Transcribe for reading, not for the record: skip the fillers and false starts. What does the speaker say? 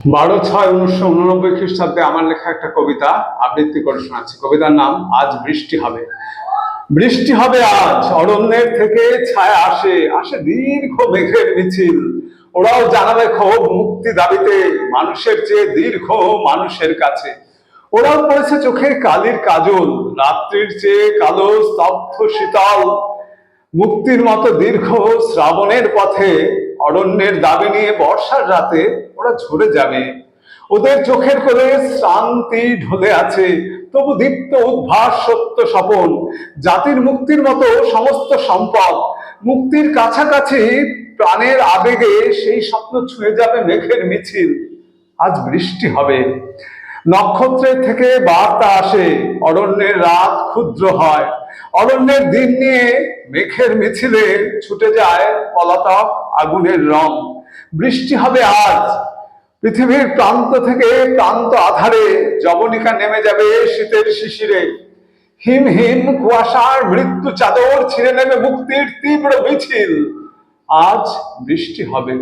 12/6/1989 খ্রিস্টাব্দে আমার লেখা একটা কবিতা আবৃত্তি করে শোনাচ্ছি। কবিতার নাম আজ বৃষ্টি হবে। বৃষ্টি হবে আজ, অরণ্যের থেকে ছায়া আসে, আসে দীর্ঘ মেঘের মিছিল। ওরাও জানাবে ক্ষোভ মুক্তি দাবিতে, মানুষের চেয়ে দীর্ঘ মানুষের কাছে। ওরাও পড়েছে চোখে কালির কাজল, রাত্রির চেয়ে কালো স্তব্ধ শীতল। মুক্তির মতো দীর্ঘ শ্রাবণের পথে, অরণ্যের দাবি নিয়ে বর্ষার রাতে ওরা ঝরে যাবে। ওদের চোখের কোলে শ্রান্তি ঢলে আছে, তবু দীপ্ত উদ্ভাস সত্য স্বপন। জাতির মুক্তির মতো সমস্ত সম্পদ, মুক্তির কাছাকাছি প্রাণের আবেগে সেই স্বপ্ন ছুঁয়ে যাবে মেঘের মিছিল। আজ বৃষ্টি হবে। নক্ষত্রের থেকে বার্তা আসে, অরণ্যের রাত ক্ষুদ্র হয়। অরণ্যের দিন নিয়ে মেঘের মিছিলে ছুটে যায় পলাতক আগুনের রং। বৃষ্টি হবে আজ। পৃথিবীর প্রান্ত থেকে প্রান্ত আধারে যবনিকা নেমে যাবে শীতের শিশিরে। হিম হিম কুয়াশার মৃত্যু চাদর ছিঁড়ে নেবে মুক্তির তীব্র মিছিল। আজ বৃষ্টি হবে।